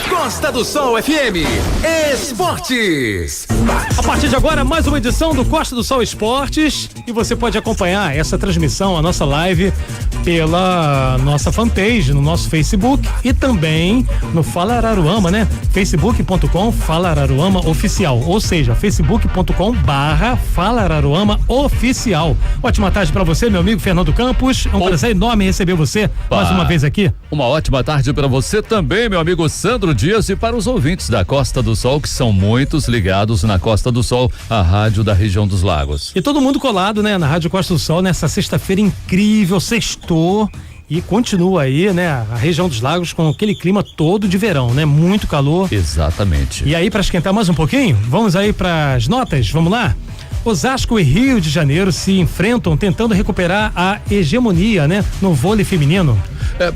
Costa do Sol FM Esportes. A partir de agora, mais uma edição do Costa do Sol Esportes, e você pode acompanhar essa transmissão, a nossa live, pela nossa fanpage no nosso Facebook e também no Fala Araruama, né? facebook.com Fala Araruama Oficial, ou seja, facebook.com/Fala Araruama Oficial. Ótima tarde para você, meu amigo Fernando Campos. É um prazer enorme receber você mais uma vez aqui. Uma ótima tarde para você também, meu amigo Sandro Dias, e para os ouvintes da Costa do Sol, que são muitos ligados na Costa do Sol, a rádio da região dos Lagos. E todo mundo colado, né, na Rádio Costa do Sol nessa sexta-feira incrível, sextou. E continua aí, né, a região dos Lagos com aquele clima todo de verão, né? Muito calor. Exatamente. E aí, para esquentar mais um pouquinho, vamos aí para as notas, vamos lá? Osasco e Rio de Janeiro se enfrentam tentando recuperar a hegemonia, né, no vôlei feminino.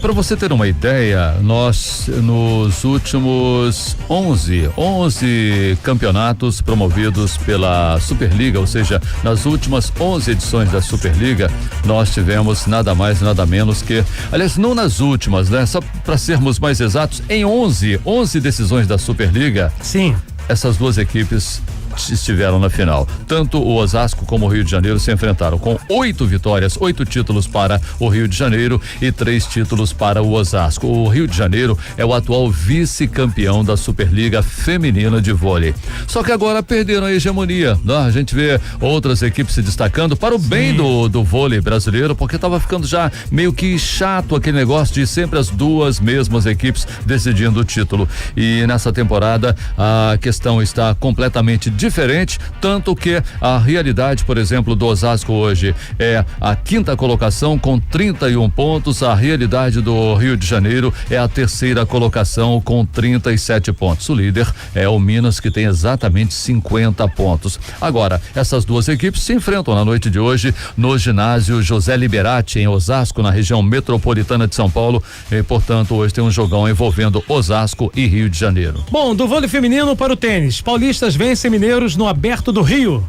Para você ter uma ideia, nós nos últimos 11 campeonatos promovidos pela Superliga, ou seja, nas últimas 11 edições da Superliga, nós tivemos nada mais, nada menos que, aliás, não nas últimas, né? Só para sermos mais exatos, em 11 decisões da Superliga. Sim. Essas duas equipes estiveram na final. Tanto o Osasco como o Rio de Janeiro se enfrentaram com 8 vitórias, 8 títulos para o Rio de Janeiro e 3 títulos para o Osasco. O Rio de Janeiro é o atual vice-campeão da Superliga Feminina de Vôlei. Só que agora perderam a hegemonia, né? A gente vê outras equipes se destacando para o bem do vôlei brasileiro, porque estava ficando já meio que chato aquele negócio de sempre as duas mesmas equipes decidindo o título. E nessa temporada a questão está completamente diferente, tanto que a realidade, por exemplo, do Osasco hoje é a 5ª colocação com 31 pontos, a realidade do Rio de Janeiro é a 3ª colocação com 37 pontos. O líder é o Minas, que tem exatamente 50 pontos. Agora, essas duas equipes se enfrentam na noite de hoje no ginásio José Liberati, em Osasco, na região metropolitana de São Paulo, e portanto hoje tem um jogão envolvendo Osasco e Rio de Janeiro. Bom, do vôlei feminino para o tênis, paulistas vencem mineiros no Aberto do Rio.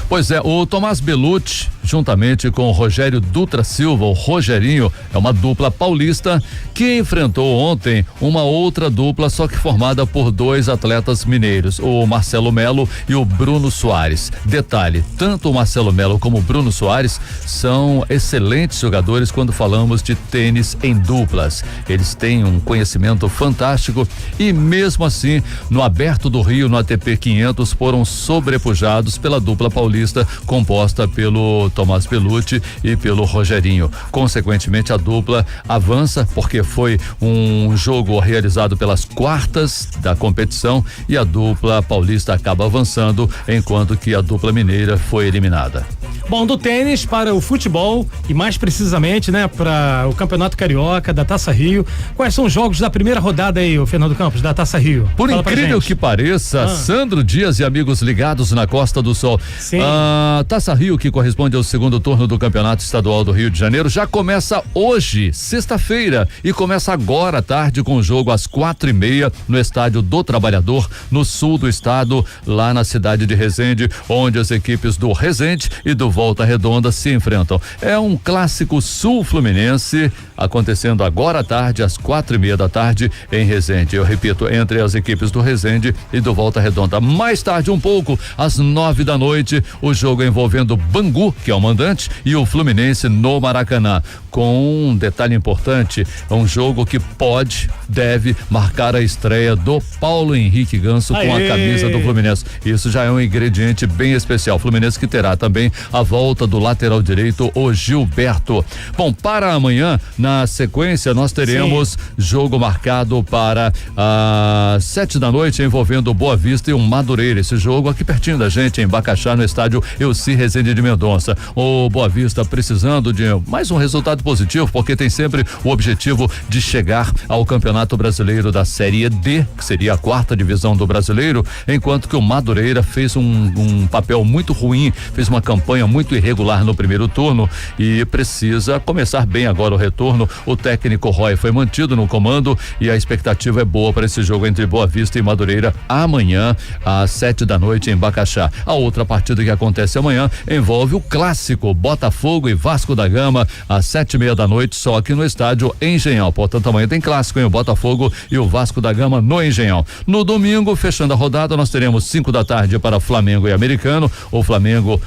Pois é, o Tomás Bellucci, juntamente com o Rogério Dutra Silva, o Rogerinho, é uma dupla paulista que enfrentou ontem uma outra dupla, só que formada por 2 atletas mineiros, o Marcelo Melo e o Bruno Soares. Detalhe, tanto o Marcelo Melo como o Bruno Soares são excelentes jogadores quando falamos de tênis em duplas. Eles têm um conhecimento fantástico e mesmo assim, no Aberto do Rio, no ATP 500, foram sobrepujados pela dupla paulista composta pelo Tomás Bellucci e pelo Rogerinho. Consequentemente, a dupla avança porque foi um jogo realizado pelas quartas da competição e a dupla paulista acaba avançando, enquanto que a dupla mineira foi eliminada. Bom, do tênis para o futebol e mais precisamente, né, para o Campeonato Carioca da Taça Rio. Quais são os jogos da primeira rodada aí, o Fernando Campos, da Taça Rio? Por incrível que pareça, Sandro Dias e amigos ligados na Costa do Sol. Sim. A Taça Rio, que corresponde ao segundo turno do Campeonato Estadual do Rio de Janeiro, já começa hoje, sexta-feira, e começa agora à tarde com o jogo às 4:30 no Estádio do Trabalhador, no sul do estado, lá na cidade de Resende, onde as equipes do Resende e do Volta Redonda se enfrentam. É um clássico sul-fluminense acontecendo agora à tarde, às 4:30 da tarde em Resende. Eu repito, entre as equipes do Resende e do Volta Redonda. Mais tarde um pouco, às 9 da noite, o jogo envolvendo Bangu, que é o mandante, e o Fluminense no Maracanã. Com um detalhe importante, é um jogo que deve marcar a estreia do Paulo Henrique Ganso com a camisa do Fluminense. Isso já é um ingrediente bem especial. Fluminense que terá também a volta do lateral direito, o Gilberto. Bom, para amanhã, na sequência, nós teremos jogo marcado para às 7 da noite envolvendo o Boa Vista e o Madureira. Esse jogo aqui pertinho da gente, em Bacaxá, no estádio Elci Rezende de Mendonça. O Boa Vista precisando de mais um resultado positivo, porque tem sempre o objetivo de chegar ao Campeonato Brasileiro da Série D, que seria a 4ª divisão do Brasileiro, enquanto que o Madureira fez um papel muito ruim, fez uma campanha muito irregular no primeiro turno e precisa começar bem agora o retorno. O técnico Roy foi mantido no comando e a expectativa é boa para esse jogo entre Boa Vista e Madureira amanhã às 7 da noite em Bacaxá. A outra partida que acontece amanhã envolve o clássico Botafogo e Vasco da Gama às 7 7:30 da noite, só aqui no estádio Engenhão. Portanto, amanhã tem clássico, hein? O Botafogo e o Vasco da Gama no Engenhão. No domingo, fechando a rodada, nós teremos 5 da tarde para Flamengo e Americano. O Flamengo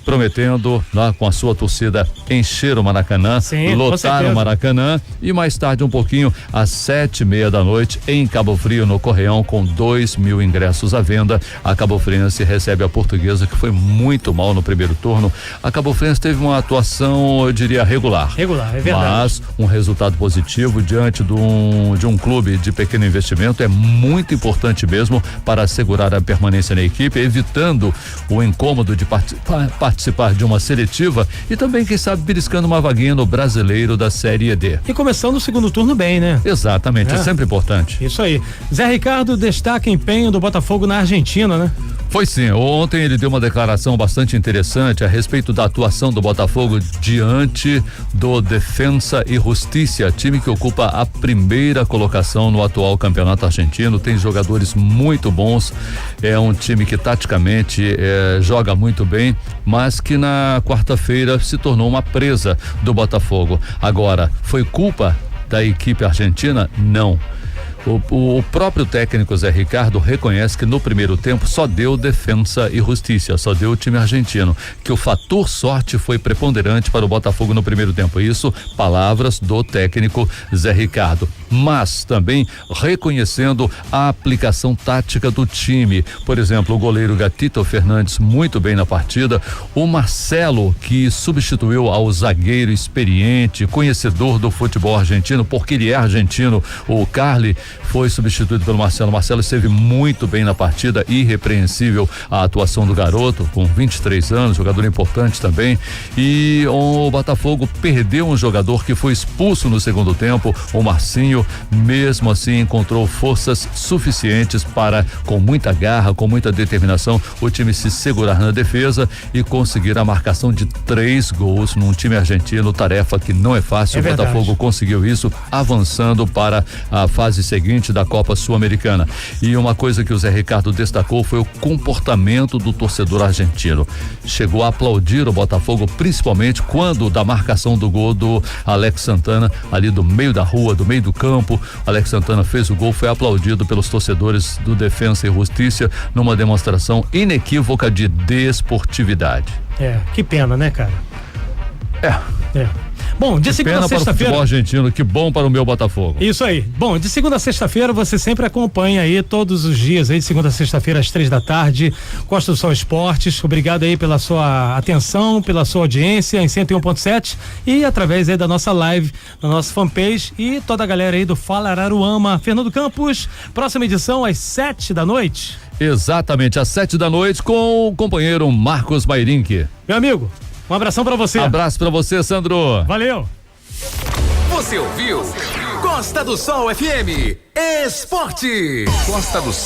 prometendo lá com a sua torcida encher o Maracanã, lotar o Maracanã, e mais tarde um pouquinho às 7:30 da noite em Cabo Frio, no Correião, com 2.000 ingressos à venda. A Cabo Friense recebe a Portuguesa, que foi muito mal no primeiro turno. A Cabo Friense teve uma atuação, eu diria, regular, é verdade, mas um resultado positivo diante de um clube de pequeno investimento é muito importante mesmo para assegurar a permanência na equipe, evitando o incômodo de participar de uma seletiva e também, quem sabe, beliscando uma vaguinha no Brasileiro da Série D. E começando o segundo turno bem, né? Exatamente, é sempre importante. Isso aí. Zé Ricardo destaca empenho do Botafogo na Argentina, né? Foi sim, ontem ele deu uma declaração bastante interessante a respeito da atuação do Botafogo diante do Defensa e Justicia, time que ocupa a primeira colocação no atual campeonato argentino, tem jogadores muito bons, é um time que taticamente joga muito bem, mas que na quarta-feira se tornou uma presa do Botafogo. Agora, foi culpa da equipe argentina? Não. O próprio técnico Zé Ricardo reconhece que no primeiro tempo só deu Defensa e Justicia, só deu o time argentino, que o fator sorte foi preponderante para o Botafogo no primeiro tempo. Isso, palavras do técnico Zé Ricardo, mas também reconhecendo a aplicação tática do time. Por exemplo, o goleiro Gatito Fernandes muito bem na partida, o Marcelo, que substituiu ao zagueiro experiente, conhecedor do futebol argentino, porque ele é argentino, o Carli, foi substituído pelo Marcelo. Marcelo esteve muito bem na partida, irrepreensível a atuação do garoto, com 23 anos, jogador importante também. E o Botafogo perdeu um jogador que foi expulso no segundo tempo, o Marcinho. Mesmo assim, encontrou forças suficientes para, com muita garra, com muita determinação, o time se segurar na defesa e conseguir a marcação de 3 gols num time argentino, tarefa que não é fácil. O Botafogo conseguiu isso, avançando para a fase seguinte da Copa Sul-Americana. E uma coisa que o Zé Ricardo destacou foi o comportamento do torcedor argentino. Chegou a aplaudir o Botafogo, principalmente quando da marcação do gol do Alex Santana, ali do meio da rua, do meio do campo. Alex Santana fez o gol, foi aplaudido pelos torcedores do Defensa e Justicia numa demonstração inequívoca de desportividade. Que pena, né, cara? Bom, de segunda a sexta-feira. Futebol argentino, que bom para o meu Botafogo. Isso aí. Bom, de segunda a sexta-feira você sempre acompanha aí todos os dias aí, de segunda a sexta-feira às 3 da tarde, Costa do Sol Esportes. Obrigado aí pela sua atenção, pela sua audiência em 101.7 e através aí da nossa live, da nossa fanpage e toda a galera aí do Fala Araruama. Fernando Campos, próxima edição às 7 da noite. Exatamente, às 7 da noite com o companheiro Marcos Mairink. Meu amigo, um abração pra você. Abraço pra você, Sandro. Valeu. Você ouviu Costa do Sol FM Esporte. Costa do Sol.